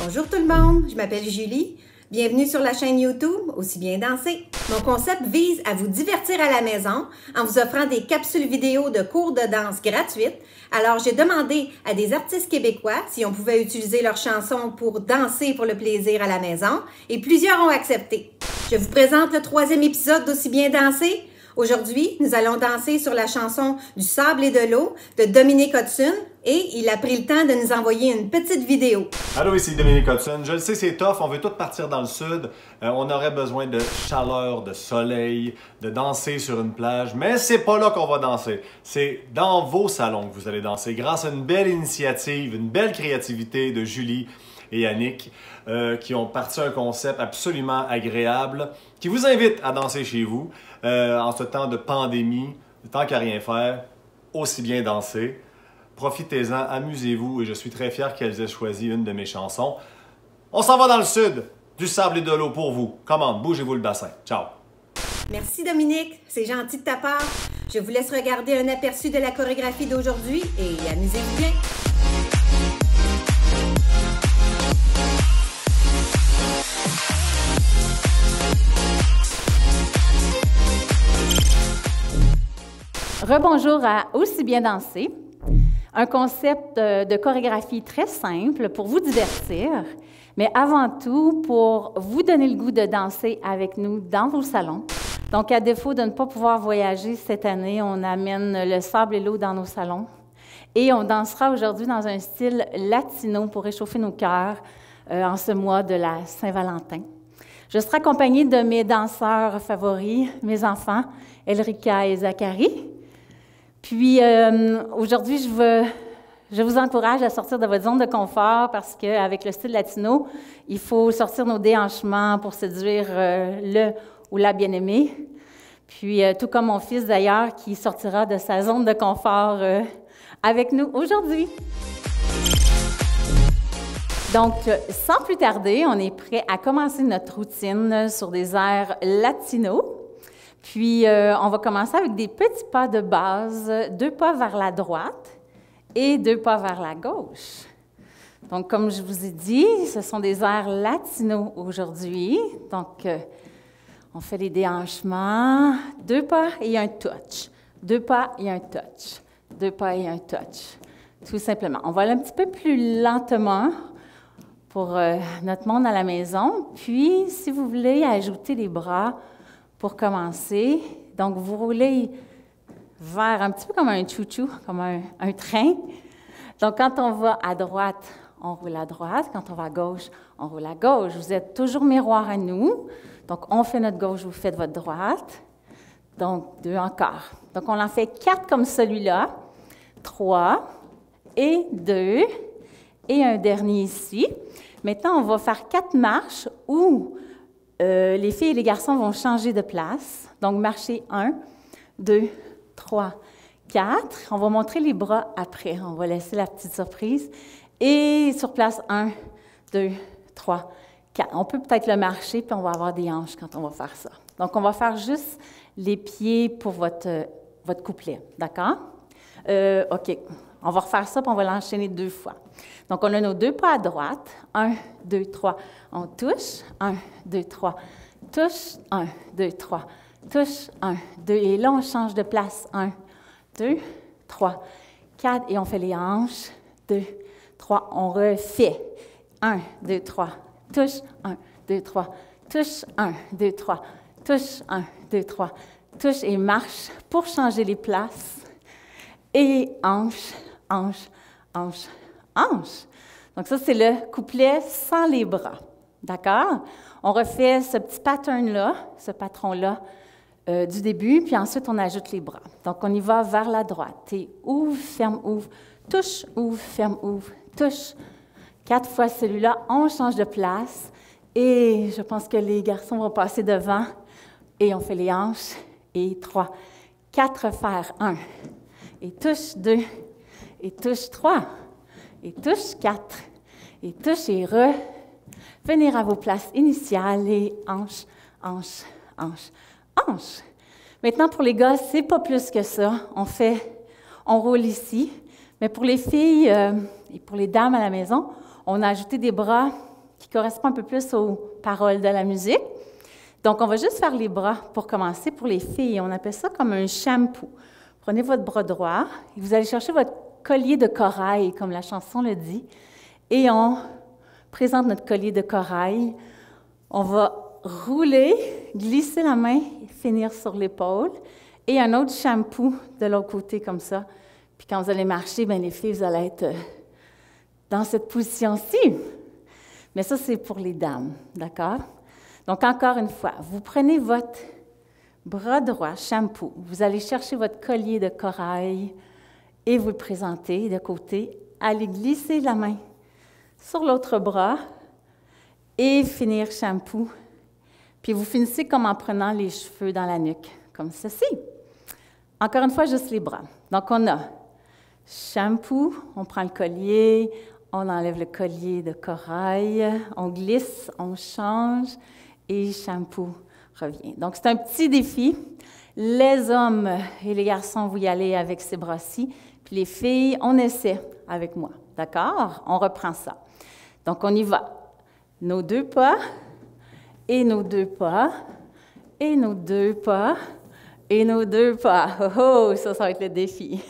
Bonjour tout le monde, je m'appelle Julie. Bienvenue sur la chaîne YouTube Aussi bien danser. Mon concept vise à vous divertir à la maison en vous offrant des capsules vidéo de cours de danse gratuites. Alors, j'ai demandé à des artistes québécois si on pouvait utiliser leurs chansons pour danser pour le plaisir à la maison et plusieurs ont accepté. Je vous présente le 3e épisode d'Aussi bien danser. Aujourd'hui, nous allons danser sur la chanson Du sable et de l'eau de Dominique Hudson et il a pris le temps de nous envoyer une petite vidéo. Allô, ici Dominique Hudson. Je le sais, c'est tough, on veut tous partir dans le sud. On aurait besoin de chaleur, de soleil, de danser sur une plage, mais c'est pas là qu'on va danser. C'est dans vos salons que vous allez danser grâce à une belle initiative, une belle créativité de Julie et Yannick qui ont parti un concept absolument agréable qui vous invite à danser chez vous en ce temps de pandémie, tant qu'à rien faire, aussi bien danser. Profitez-en, amusez-vous et je suis très fier qu'elles aient choisi une de mes chansons. On s'en va dans le sud, du sable et de l'eau pour vous. Commande, bougez-vous le bassin. Ciao! Merci Dominique, c'est gentil de ta part. Je vous laisse regarder un aperçu de la chorégraphie d'aujourd'hui et amusez-vous bien. Rebonjour à Aussi bien danser, un concept de chorégraphie très simple pour vous divertir, mais avant tout pour vous donner le goût de danser avec nous dans vos salons. Donc, à défaut de ne pas pouvoir voyager cette année, on amène le sable et l'eau dans nos salons et on dansera aujourd'hui dans un style latino pour réchauffer nos cœurs en ce mois de la Saint-Valentin. Je serai accompagnée de mes danseurs favoris, mes enfants, Elrika et Zachary. Puis, aujourd'hui, je vous encourage à sortir de votre zone de confort parce qu'avec le style latino, il faut sortir nos déhanchements pour séduire le ou la bien-aimée. Puis, tout comme mon fils d'ailleurs, qui sortira de sa zone de confort avec nous aujourd'hui. Donc, sans plus tarder, on est prêt à commencer notre routine sur des airs latinos. Puis, on va commencer avec des petits pas de base, 2 pas vers la droite et 2 pas vers la gauche. Donc, comme je vous ai dit, ce sont des airs latinos aujourd'hui. Donc, on fait les déhanchements, 2 pas et un touch, 2 pas et un touch, 2 pas et un touch, tout simplement. On va aller un petit peu plus lentement pour notre monde à la maison. Puis, si vous voulez ajouter les bras, pour commencer, donc vous roulez vers un petit peu comme un chouchou, comme un train. Donc quand on va à droite, on roule à droite. Quand on va à gauche, on roule à gauche. Vous êtes toujours miroir à nous. Donc on fait notre gauche, vous faites votre droite. Donc 2 encore. Donc on en fait 4 comme celui-là. 3 et 2 et un dernier ici. Maintenant, on va faire 4 marches où les filles et les garçons vont changer de place. Donc, marcher 1, 2, 3, 4. On va montrer les bras après. On va laisser la petite surprise. Et sur place, 1, 2, 3, 4. On peut peut-être le marcher, puis on va avoir des hanches quand on va faire ça. Donc, on va faire juste les pieds pour votre couplet. D'accord? OK. On va refaire ça, puis on va l'enchaîner 2 fois. Donc, on a nos 2 pas à droite. 1, 2, 3. On touche. 1, 2, 3. Touche. 1, 2, 3. Touche. 1, 2. Et là, on change de place. 1, 2, 3, 4. Et on fait les hanches. 2, 3. On refait. 1, 2, 3. Touche. 1, 2, 3. Touche. 1, 2, 3. Touche. 1, 2, 3. Touche et marche pour changer les places. Et hanche, hanche, hanche, hanche. Donc ça, c'est le couplet sans les bras. D'accord? On refait ce petit pattern-là, ce patron-là du début, puis ensuite, on ajoute les bras. Donc, on y va vers la droite. Et ouvre, ferme, ouvre, touche, ouvre, ferme, ouvre, touche. 4 fois celui-là, on change de place. Et je pense que les garçons vont passer devant. Et on fait les hanches. Et 3, 4 faire 1. Et touche 2. Et touche 3. Et touche 4. Et touche et venir à vos places initiales et hanche, hanche, hanche, hanche. Maintenant, pour les gars, c'est pas plus que ça. On roule ici. Mais pour les filles et pour les dames à la maison, on a ajouté des bras qui correspond un peu plus aux paroles de la musique. Donc, on va juste faire les bras pour commencer. Pour les filles, on appelle ça comme un shampoo. Prenez votre bras droit et vous allez chercher votre collier de corail, comme la chanson le dit, et on présente notre collier de corail. On va rouler, glisser la main, finir sur l'épaule, et un autre shampoo de l'autre côté, comme ça. Puis quand vous allez marcher, bien, les filles, vous allez être dans cette position-ci. Mais ça, c'est pour les dames, d'accord? Donc, encore une fois, vous prenez votre bras droit, shampoo, vous allez chercher votre collier de corail et vous le présentez de côté. Allez glisser la main sur l'autre bras et finir shampoo. Puis vous finissez comme en prenant les cheveux dans la nuque, comme ceci. Encore une fois, juste les bras. Donc, on a shampoo, on prend le collier, on enlève le collier de corail, on glisse, on change et shampoo revient. Donc, c'est un petit défi. Les hommes et les garçons, vous y allez avec ces bras-ci. Puis les filles, on essaie avec moi. D'accord? On reprend ça. Donc, on y va. Nos 2 pas, et nos 2 pas, et nos 2 pas, et nos 2 pas. Oh, ça va être le défi.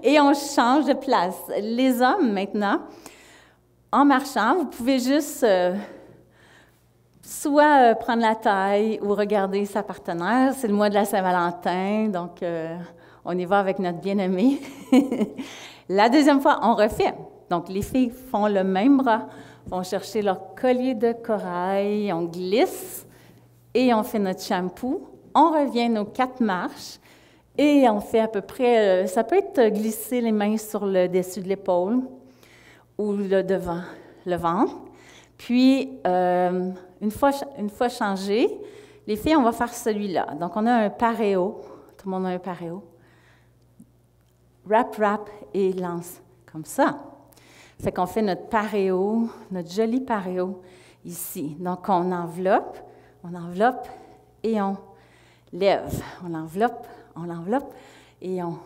Et on change de place. Les hommes, maintenant, en marchant, vous pouvez juste soit prendre la taille ou regarder sa partenaire. C'est le mois de la Saint-Valentin, donc on y va avec notre bien-aimé. La deuxième fois, on refait. Donc, les filles font le même bras, vont chercher leur collier de corail, on glisse et on fait notre shampoo. On revient nos 4 marches et on fait à peu près, ça peut être glisser les mains sur le dessus de l'épaule ou le devant, le ventre. Puis, une fois changé, les filles, on va faire celui-là. Donc, on a un paréo. Tout le monde a un paréo. Wrap, wrap et lance, comme ça. Fait qu'on fait notre paréo, notre joli paréo ici. Donc, on enveloppe et on lève. On enveloppe et on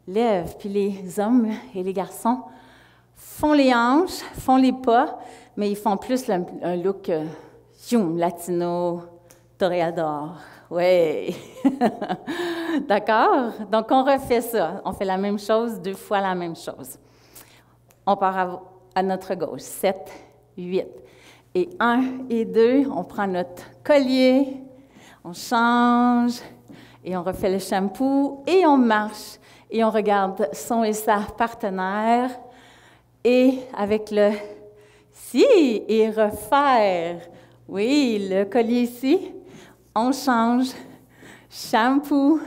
lève. Puis les hommes et les garçons font les hanches, font les pas, mais ils font plus un look latino, toréador. Oui. D'accord? Donc, on refait ça. On fait la même chose, 2 fois la même chose. On part à notre gauche. 7, 8. Et 1 et 2, on prend notre collier, on change, et on refait le shampoo, et on marche, et on regarde son et sa partenaire, et avec le si, et refaire. Oui, le collier ici, on change, shampoo,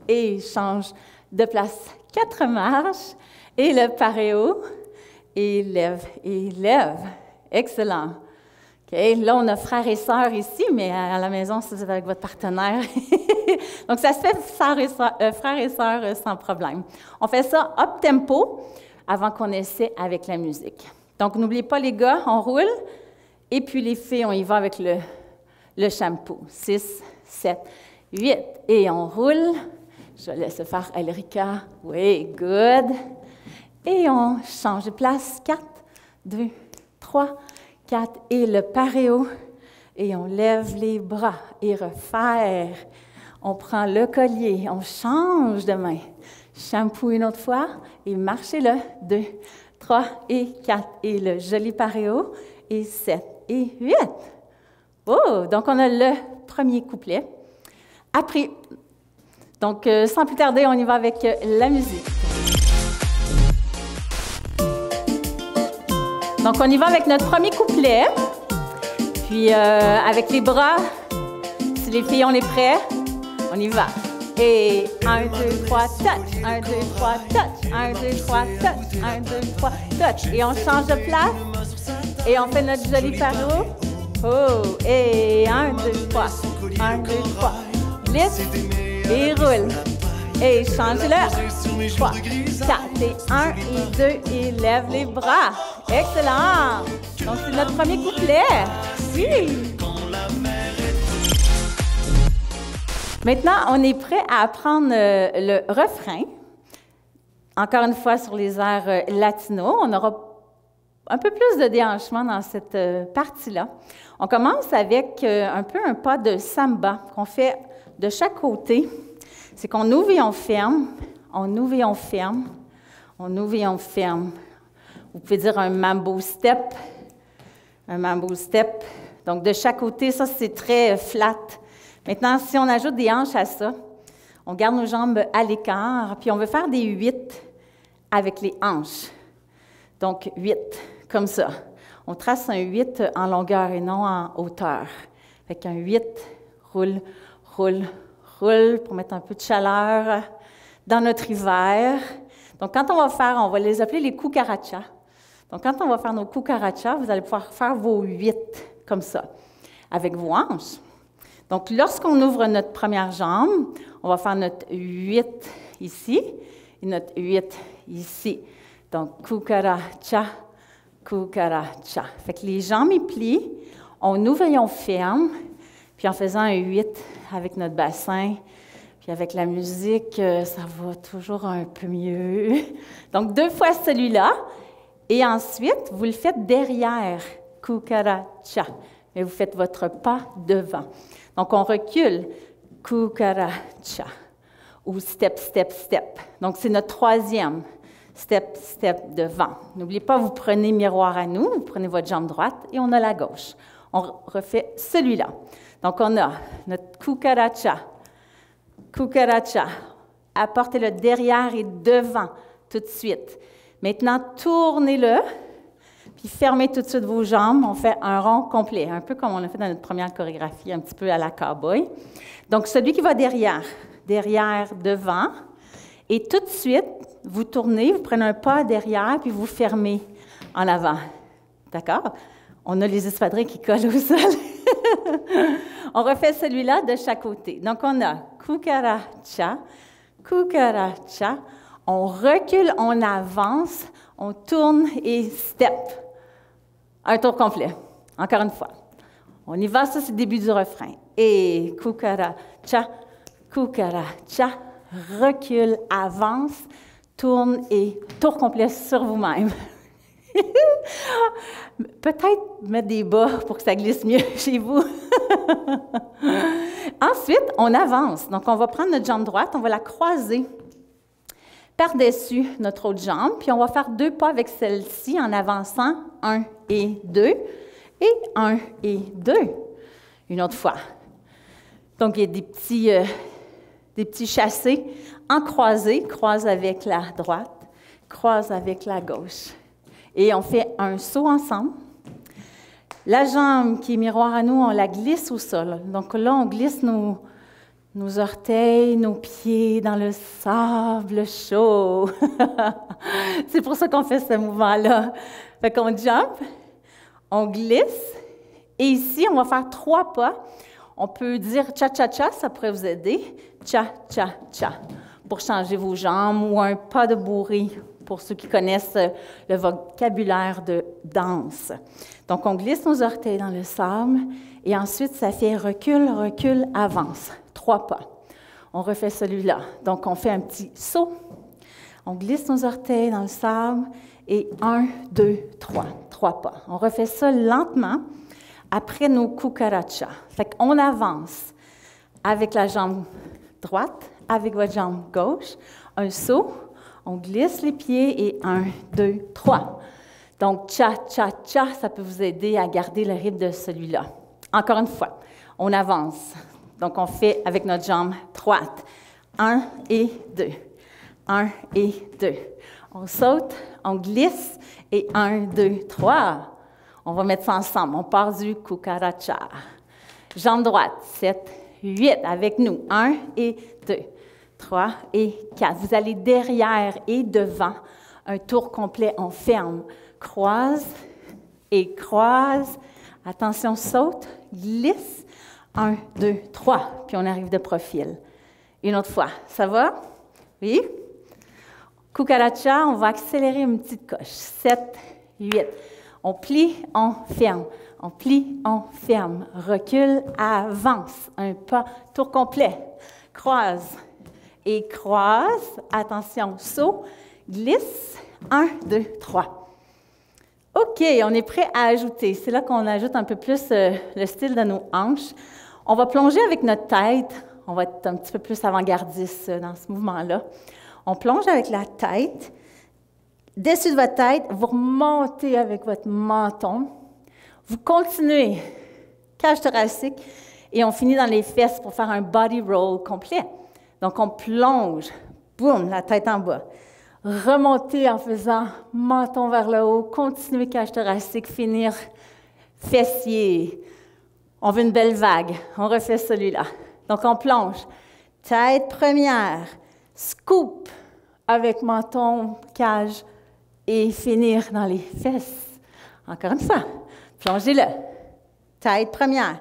et change de place 4 marches, et le paréo, et lève, et lève. Excellent. OK, là, on a frères et sœurs ici, mais à la maison, c'est avec votre partenaire. Donc, ça se fait frères et sœurs sans problème. On fait ça up-tempo avant qu'on essaie avec la musique. Donc, n'oubliez pas, les gars, on roule. Et puis, les filles, on y va avec le shampoo. 6, 7, 8. Et on roule. Je laisse faire Elrica. Oui, good. Et on change de place. 4, 2, 3, 4. Et le paréo. Et on lève les bras. Et refaire. On prend le collier. On change de main. Shampoo une autre fois. Et marchez-le. 2, 3 et 4. Et le joli paréo. Et 7 et 8. Oh! Donc, on a le premier couplet. Après, donc, sans plus tarder, on y va avec la musique. Donc, on y va avec notre premier couplet. Puis, avec les bras, si les filles, on est prêts, on y va. Et 1, 2, 3, touch. 1, 2, 3, touch. 1, 2, 3, touch. 1, 2, 3, touch. Et on change de place. Et on fait notre joli paréo. Oh! Et 1, 2, 3. 1, 2, 3. Glisse. Et roule. Et change-le. 3, 4 et 1 et 2 et lève les bras. Excellent! Donc, c'est notre premier couplet. Oui! Maintenant, on est prêt à apprendre le refrain. Encore une fois, sur les airs latinos. On n'aura un peu plus de déhanchement dans cette partie-là. On commence avec un peu un pas de samba qu'on fait de chaque côté. C'est qu'on ouvre et on ferme, on ouvre et on ferme, on ouvre et on ferme. Vous pouvez dire un mambo step, un mambo step. Donc, de chaque côté, ça, c'est très flat. Maintenant, si on ajoute des hanches à ça, on garde nos jambes à l'écart, puis on veut faire des 8 avec les hanches. Donc, 8, comme ça. On trace un 8 en longueur et non en hauteur. Fait qu'un 8, roule, roule, roule, pour mettre un peu de chaleur dans notre hiver. Donc, quand on va les appeler les cucarachas. Donc, quand on va faire nos cucarachas, vous allez pouvoir faire vos 8 comme ça, avec vos hanches. Donc, lorsqu'on ouvre notre première jambe, on va faire notre 8 ici et notre 8 ici. Donc, cucaracha, cucaracha. Fait que les jambes y plient, on ouvre et on ferme, puis en faisant un 8 avec notre bassin, puis avec la musique, ça va toujours un peu mieux. Donc, 2 fois celui-là, et ensuite, vous le faites derrière, cucaracha, mais vous faites votre pas devant. Donc, on recule, cucaracha, ou step, step, step. Donc, c'est notre 3e. Step, step, devant. N'oubliez pas, vous prenez miroir à nous, vous prenez votre jambe droite et on a la gauche. On refait celui-là. Donc, on a notre cucaracha. Cucaracha. Apportez-le derrière et devant tout de suite. Maintenant, tournez-le, puis fermez tout de suite vos jambes. On fait un rond complet, un peu comme on a fait dans notre première chorégraphie, un petit peu à la cow-boy. Donc, celui qui va derrière, devant, et tout de suite, vous tournez, vous prenez un pas derrière, puis vous fermez en avant. D'accord? On a les espadrilles qui collent au sol. On refait celui-là de chaque côté. Donc, on a cucaracha, cucaracha. On recule, on avance, on tourne et step. Un tour complet. Encore une fois. On y va, ça, c'est le début du refrain. Et cucaracha, cucaracha. Recule, avance, tourne et tour complet sur vous-même. Peut-être mettre des bas pour que ça glisse mieux chez vous. Ensuite, on avance. Donc, on va prendre notre jambe droite, on va la croiser par-dessus notre autre jambe, puis on va faire 2 pas avec celle-ci en avançant 1 et 2, et 1 et 2. Une autre fois. Donc, il y a des petits chassés en croisé, croise avec la droite, croise avec la gauche. Et on fait un saut ensemble. La jambe qui est miroir à nous, on la glisse au sol. Donc là, on glisse nos orteils, nos pieds dans le sable chaud. C'est pour ça qu'on fait ce mouvement-là. Fait qu'on jump, on glisse, et ici, on va faire 3 pas. On peut dire cha-cha-cha, ça pourrait vous aider. Cha-cha-cha, pour changer vos jambes, ou un pas de bourrée, pour ceux qui connaissent le vocabulaire de danse. Donc, on glisse nos orteils dans le sable, et ensuite, ça fait recule, recule, avance. 3 pas. On refait celui-là. Donc, on fait un petit saut. On glisse nos orteils dans le sable, et 1, 2, 3. 3 pas. On refait ça lentement. Après nos cucarachas. Fait qu'on avance avec la jambe droite, avec votre jambe gauche, un saut, on glisse les pieds et 1, 2, 3. Donc, cha-cha-cha, ça peut vous aider à garder le rythme de celui-là. Encore une fois, on avance. Donc, on fait avec notre jambe droite. 1 et 2. 1 et 2. On saute, on glisse et 1, 2, 3. On va mettre ça ensemble. On part du cucaracha. Jambe droite, 7, 8 avec nous. 1 et 2, 3 et 4. Vous allez derrière et devant. Un tour complet, on ferme. Croise et croise. Attention, saute, glisse. 1, 2, 3. Puis on arrive de profil. Une autre fois. Ça va? Oui? Cucaracha, on va accélérer une petite coche. 7, 8. On plie, on ferme. On plie, on ferme. Recule, avance. Un pas, tour complet. Croise et croise. Attention, saut, glisse. 1, 2, 3. OK. on est prêt à ajouter. C'est là qu'on ajoute un peu plus le style de nos hanches. On va plonger avec notre tête. On va être un petit peu plus avant-gardiste dans ce mouvement-là. On plonge avec la tête. Dessus de votre tête, vous remontez avec votre menton. Vous continuez, cage thoracique, et on finit dans les fesses pour faire un body roll complet. Donc, on plonge, boum, la tête en bas. Remontez en faisant menton vers le haut, continuez cage thoracique, finir fessier. On veut une belle vague. On refait celui-là. Donc, on plonge. Tête première, scoop avec menton, cage, et finir dans les fesses. Encore une fois, plongez-le. Tête première,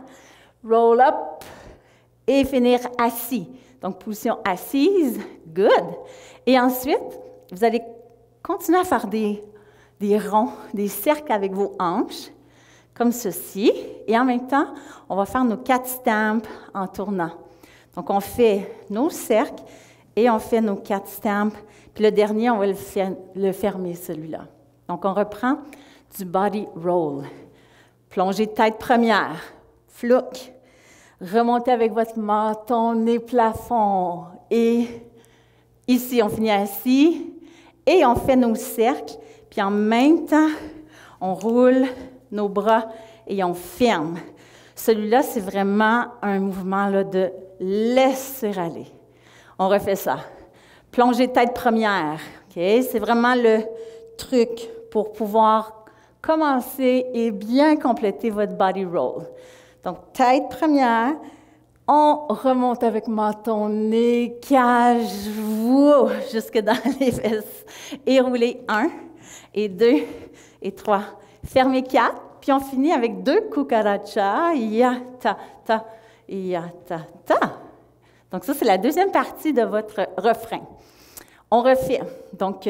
roll up et finir assis. Donc, position assise, good. Et ensuite, vous allez continuer à faire des ronds, des cercles avec vos hanches, comme ceci. Et en même temps, on va faire nos 4 stamps en tournant. Donc, on fait nos cercles et on fait nos 4 stamps. Puis le dernier, on va le fermer, celui-là. Donc, on reprend du body roll. Plongez tête première, flouk. Remontez avec votre menton, nez plafond. Et ici, on finit assis. Et on fait nos cercles. Puis en même temps, on roule nos bras et on ferme. Celui-là, c'est vraiment un mouvement là, de laisser aller. On refait ça. Plongez tête première. Okay? C'est vraiment le truc pour pouvoir commencer et bien compléter votre body roll. Donc, tête première, on remonte avec menton, nez, cage, wow, jusque dans les fesses. Et roulez 1, et 2, et 3. Fermez 4, puis on finit avec 2 cucaracha, ya, ta, ta, ya, ta, ta. Donc, ça, c'est la deuxième partie de votre refrain. On refait. Donc,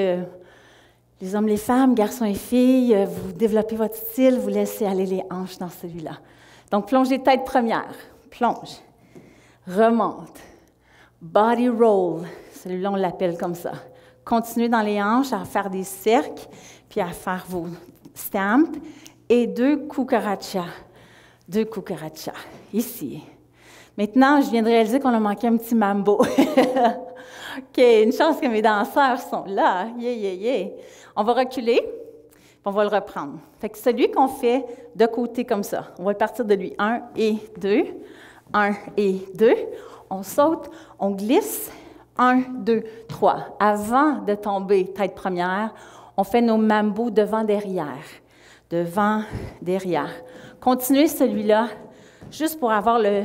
les hommes, les femmes, garçons et filles, vous développez votre style, vous laissez aller les hanches dans celui-là. Donc, plongez tête première. Plonge. Remonte. Body roll. Celui-là, on l'appelle comme ça. Continuez dans les hanches à faire des cercles, puis à faire vos stamps. Et 2 cucaracha. 2 cucaracha. Ici. Maintenant, je viens de réaliser qu'on a manqué un petit mambo. OK, une chance que mes danseurs sont là. Yeah, yeah, yeah. On va reculer, puis on va le reprendre. Fait que celui qu'on fait de côté comme ça, on va partir de lui. 1 et 2. 1 et 2. On saute, on glisse. 1, 2, 3. Avant de tomber tête première, on fait nos mambo devant-derrière. Devant, derrière. Continuez celui-là, juste pour avoir le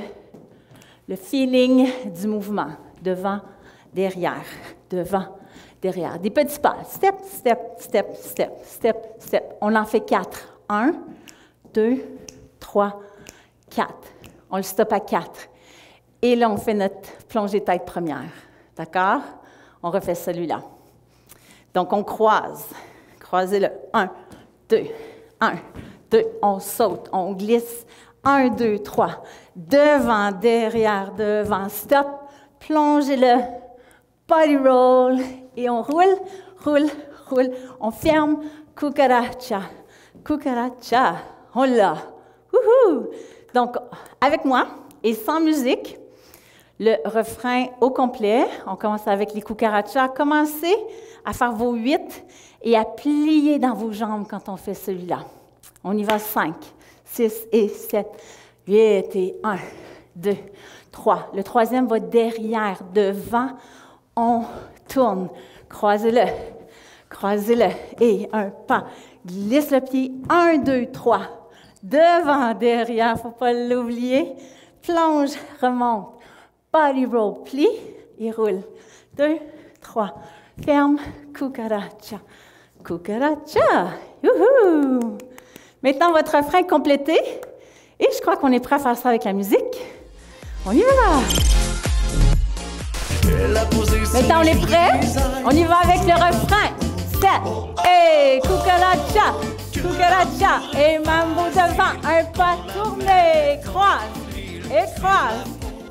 feeling du mouvement. Devant, derrière, devant, derrière. Des petits pas. Step, step, step, step, step, step. On en fait 4. 1, 2, 3, 4. On le stoppe à 4. Et là, on fait notre plongée tête première. D'accord? On refait celui-là. Donc, on croise. Croisez-le. 1, 2, 1, 2. On saute, on glisse. 1, 2, 3. Devant, derrière, devant. Stop. Plongez-le. Body roll. Et on roule, roule, roule. On ferme. Cucaracha. Cucaracha. On l'a. Wouhou! Donc, avec moi et sans musique, le refrain au complet. On commence avec les cucarachas. Commencez à faire vos 8 et à plier dans vos jambes quand on fait celui-là. On y va 5, 6 et 7, 8 et 1, 2, 3. Le troisième va derrière, devant. On tourne. Croisez-le. Croisez-le. Et un pas. Glisse le pied. 1, 2, 3. Devant, derrière. Il ne faut pas l'oublier. Plonge, remonte. Body roll, plie et roule. 2, 3. Ferme. Cucaracha. Cucaracha. Youhou! Maintenant, votre refrain est complété. Et je crois qu'on est prêt à faire ça avec la musique. On y va! Maintenant, on est prêt? On y va avec le refrain. 7. Et cucaracha. Cucaracha. Et mambo devant. Un pas tourné. Croise. Et croise.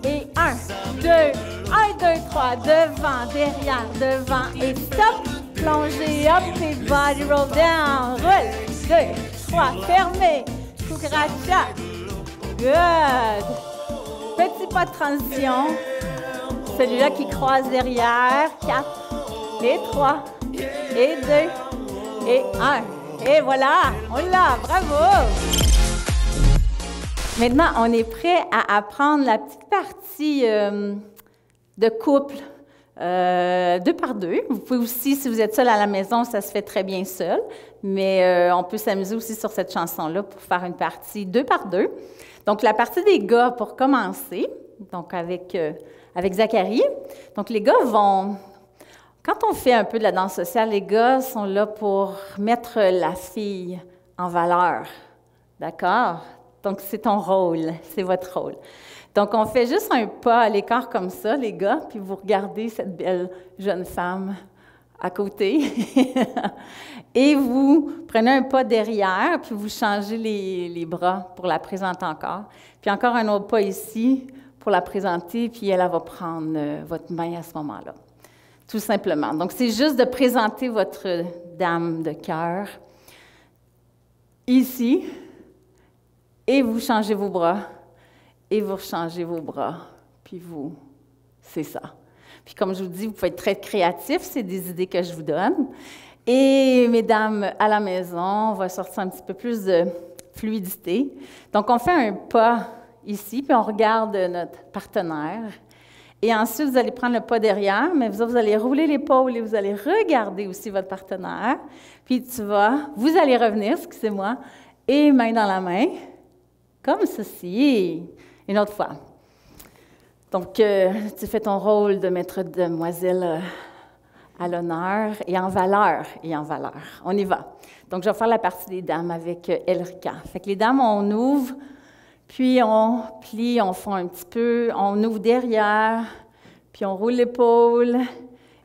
Et 1, 2, 1, 2, 3. Devant, derrière, devant. Et stop. Plongez up et body roll down. Roule. 2, 3, fermez. Cucaracha. Good. Petit pas de transition. Celui-là qui croise derrière. 4, et 3, et 2, et 1. Et voilà, on l'a, bravo! Maintenant, on est prêt à apprendre la petite partie de couple 2 par 2. Vous pouvez aussi, si vous êtes seul à la maison, ça se fait très bien seul, mais on peut s'amuser aussi sur cette chanson-là pour faire une partie 2 par 2. Donc, la partie des gars, pour commencer, donc avec Zacharie. Donc, les gars vont... Quand on fait un peu de la danse sociale, les gars sont là pour mettre la fille en valeur. D'accord? Donc, c'est ton rôle, c'est votre rôle. Donc, on fait juste un pas à l'écart comme ça, les gars, puis vous regardez cette belle jeune femme à côté. Et vous prenez un pas derrière, puis vous changez les bras pour la présenter encore. Puis encore un autre pas ici pour la présenter, puis elle va prendre votre main à ce moment-là. Tout simplement. Donc, c'est juste de présenter votre dame de cœur ici, et vous changez vos bras, et vous changez vos bras, puis vous, c'est ça. Puis comme je vous dis, vous pouvez être très créatifs, c'est des idées que je vous donne. Et mesdames, à la maison, on va sortir un petit peu plus de fluidité. Donc, on fait un pas ici, puis on regarde notre partenaire. Et ensuite, vous allez prendre le pas derrière, mais vous allez rouler l'épaule et vous allez regarder aussi votre partenaire. Puis vous allez revenir, excusez-moi, et main dans la main, comme ceci. Une autre fois. Donc, tu fais ton rôle de maître demoiselle à l'honneur et en valeur. On y va. Donc, je vais faire la partie des dames avec Elrica. Fait que les dames, on ouvre. Puis, on plie, on fond un petit peu, on ouvre derrière, puis on roule l'épaule,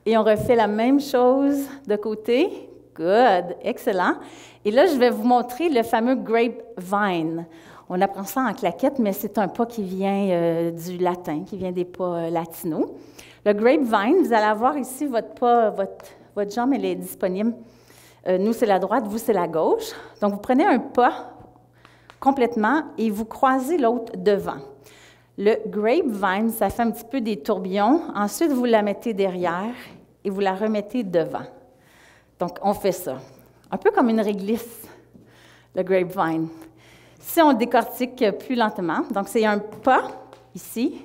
et on refait la même chose de côté. Good, excellent. Et là, je vais vous montrer le fameux grapevine. On apprend ça en claquette, mais c'est un pas qui vient du latin, qui vient des pas latinos. Le grapevine, vous allez avoir ici votre pas, votre jambe, elle est disponible. Nous, c'est la droite, vous, c'est la gauche. Donc, vous prenez un pas complètement, et vous croisez l'autre devant. Le grapevine, ça fait un petit peu des tourbillons. Ensuite, vous la mettez derrière et vous la remettez devant. Donc, on fait ça. Un peu comme une réglisse, le grapevine. Si on décortique plus lentement, donc c'est un pas ici,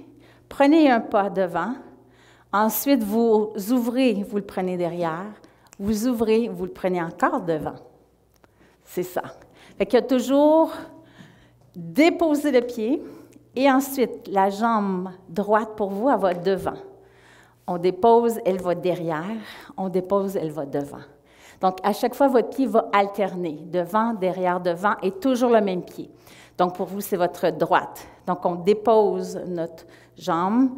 prenez un pas devant. Ensuite, vous ouvrez, vous le prenez derrière. Vous ouvrez, vous le prenez encore devant. C'est ça. Fait qu'il y a toujours déposer le pied, et ensuite, la jambe droite pour vous, elle va devant. On dépose, elle va derrière. On dépose, elle va devant. Donc, à chaque fois, votre pied va alterner. Devant, derrière, devant, et toujours le même pied. Donc, pour vous, c'est votre droite. Donc, on dépose notre jambe.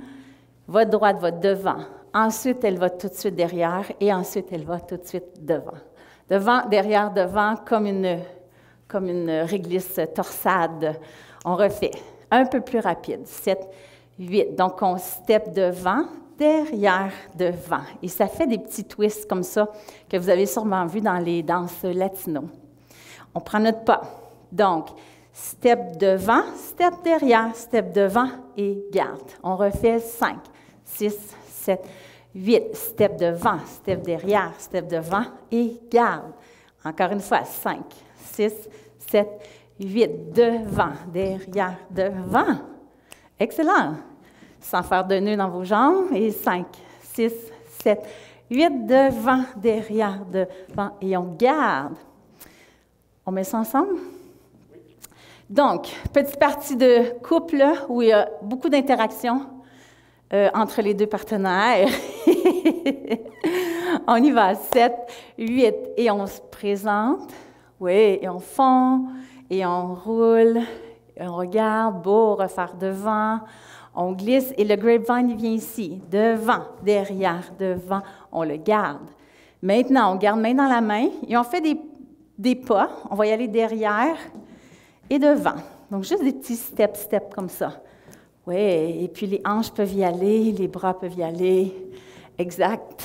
Votre droite va devant. Ensuite, elle va tout de suite derrière, et ensuite, elle va tout de suite devant. Devant, derrière, devant, comme une réglisse torsade. On refait un peu plus rapide. 7, 8. Donc, on step devant, derrière, devant. Et ça fait des petits twists comme ça que vous avez sûrement vu dans les danses latino. On prend notre pas. Donc, step devant, step derrière, step devant et garde. On refait 5, 6, 7, 8. Step devant, step derrière, step devant et garde. Encore une fois, 5, 6, 7, 8, devant, derrière, devant. Excellent. Sans faire de nœuds dans vos jambes. Et 5, 6, 7, 8, devant, derrière, devant. Et on garde. On met ça ensemble? Donc, petite partie de couple où il y a beaucoup d'interactions entre les deux partenaires. On y va. 7, 8. Et on se présente. Oui, et on fond, et on roule, et on regarde, beau, refaire devant, on glisse, et le grapevine, il vient ici, devant, derrière, devant, on le garde. Maintenant, on garde main dans la main, et on fait des pas, on va y aller derrière et devant. Donc, juste des petits steps comme ça. Oui, et puis les hanches peuvent y aller, les bras peuvent y aller, exact.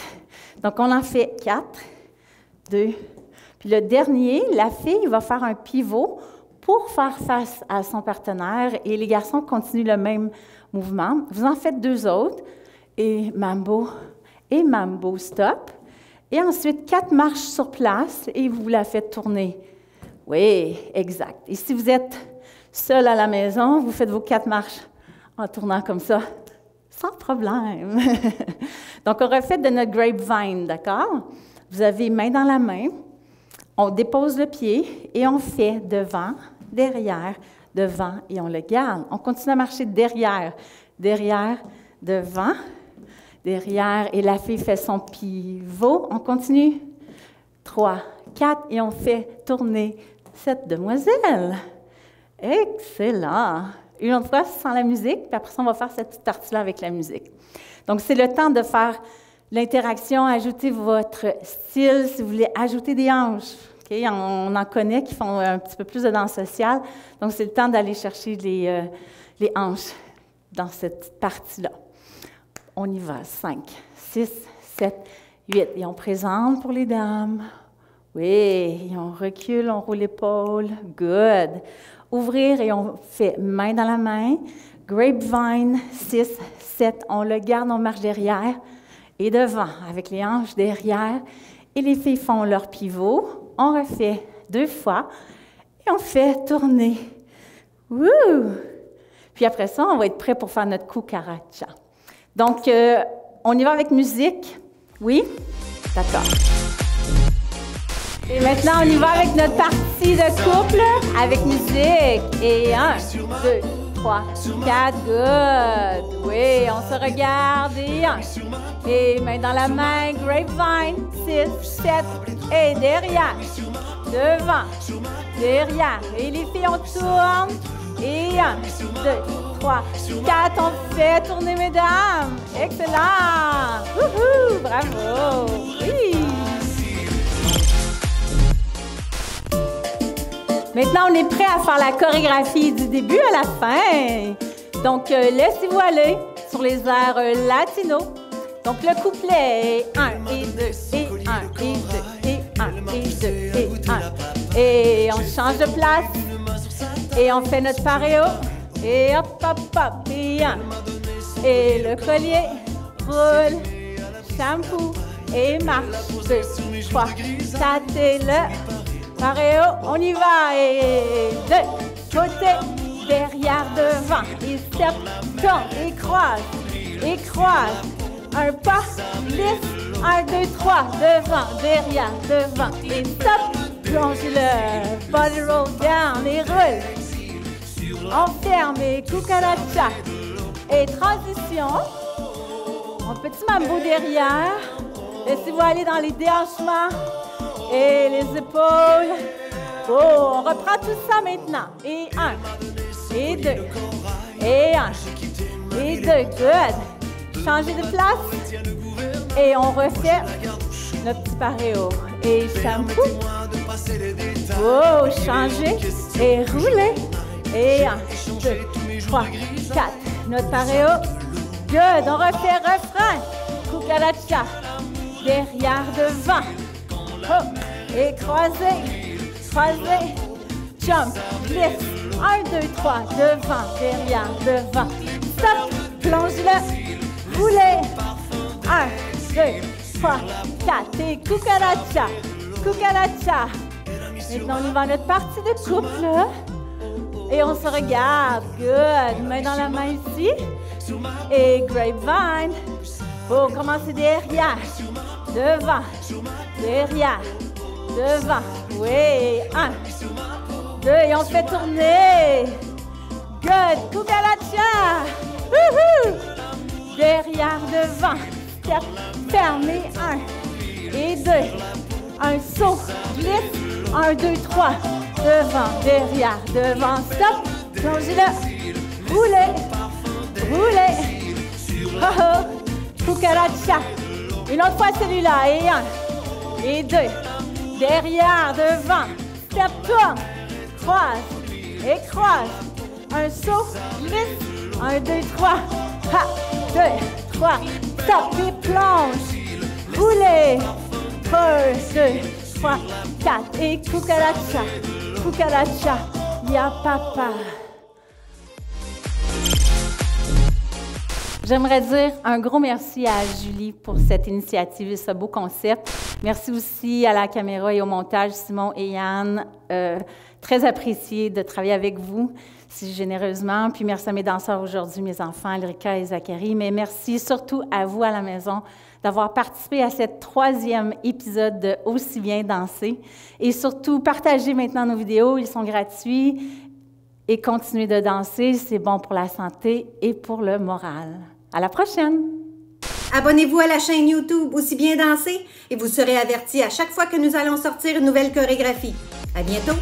Donc, on en fait 4, 2, Puis le dernier, la fille va faire un pivot pour faire face à son partenaire et les garçons continuent le même mouvement. Vous en faites 2 autres et mambo stop. Et ensuite, 4 marches sur place et vous la faites tourner. Oui, exact. Et si vous êtes seul à la maison, vous faites vos 4 marches en tournant comme ça, sans problème. Donc, on refait de notre grapevine, d'accord? Vous avez main dans la main, on dépose le pied et on fait devant, derrière, devant et on le garde. On continue à marcher derrière, derrière, devant, derrière et la fille fait son pivot. On continue. 3, 4 et on fait tourner cette demoiselle. Excellent. Une autre fois sans la musique, puis après ça, on va faire cette petite partie-là avec la musique. Donc, c'est le temps de faire l'interaction, ajouter votre style, si vous voulez ajouter des hanches. Okay? On en connaît qui font un petit peu plus de danse sociale. Donc, c'est le temps d'aller chercher les hanches dans cette petite partie-là. On y va. 5, 6, 7, 8. Et on présente pour les dames. Oui, et on recule, on roule l'épaule. Good. Ouvrir et on fait main dans la main. Grapevine, 6, 7. On le garde, on marche derrière et devant avec les hanches derrière. Et les filles font leur pivot. On refait 2 fois et on fait tourner. Wouh! Puis après ça, on va être prêt pour faire notre cucaracha. Donc, on y va avec musique. Oui? D'accord. Et maintenant, on y va avec notre partie de couple avec musique. Et 1, 2, 3, 4, good. Oui, on se regarde et 1. Et main dans la main, grapevine, 6, 7. Et derrière, devant, derrière. Et les filles, on tourne. Et 1, 2, 3, 4. On fait tourner, mesdames. Excellent. Wouhou, bravo. Oui. Maintenant, on est prêt à faire la chorégraphie du début à la fin. Donc, laissez-vous aller sur les airs latinos. Donc, le couplet est 1 et 2, et 1 et 2, et 1 et 2, et 1. Et on change de place. Et on fait notre paréo. Et hop, hop, hop, et 1. Et le collier roule, shampoo et marche. 2, 3, 4 et le... paréo, on y va, et 2, côté, derrière, devant, et step, tourne, et croise, un pas, lisse, 1, 2, 3, devant, derrière, devant, et stop, plonge-le, body roll down, et roule, on ferme, et cucaracha, et transition, un petit mambo derrière, laissez-vous aller dans les déhanchements, et les épaules. Oh, on reprend tout ça maintenant. Et 1, et 2, et 1, et 2. Good. Changez de place. Et on refait notre petit paréo. Et shampoo. Oh, changez. Et roulez. Et 1, 2, 3, 4. Notre paréo. Good. On refait refrain. Cucaracha. Derrière, devant. Oh. Et croisez, jump, glisse, 1, 2, 3, devant, derrière, devant, stop, plonge-le, roulez, 1, 2, 3, 4, et cucaracha, maintenant on y va à notre partie de couple, et on se regarde, good, main dans la main ici, et grapevine, pour commencer derrière, devant, derrière, devant, oui, 1, 2, et on fait tourner. Good, cucaracha. Wouhou. Derrière, devant, step, fermé, 1 et 2. Un saut, glisse, 1, 2, 3. Devant, derrière, devant, stop, plongez-le, roulez. Oh oh, cucaracha. Une autre fois celui-là, et 1 et 2. Derrière, devant, step, tourne, croise, un saut, glisse, 1, 2, 3, ha, 2, 3, stop et plonge, roulez, 1, 2, 3, 4 et cucaracha, cucaracha, ya papa. J'aimerais dire un gros merci à Julie pour cette initiative et ce beau concept. Merci aussi à la caméra et au montage, Simon et Yann. Très apprécié de travailler avec vous si généreusement. Puis merci à mes danseurs aujourd'hui, mes enfants, Ulrika et Zachary. Mais merci surtout à vous à la maison d'avoir participé à cette 3e épisode de Aussi bien danser. Et surtout, partagez maintenant nos vidéos, ils sont gratuits. Et continuez de danser, c'est bon pour la santé et pour le moral. À la prochaine! Abonnez-vous à la chaîne YouTube Aussi bien danser et vous serez avertis à chaque fois que nous allons sortir une nouvelle chorégraphie. À bientôt!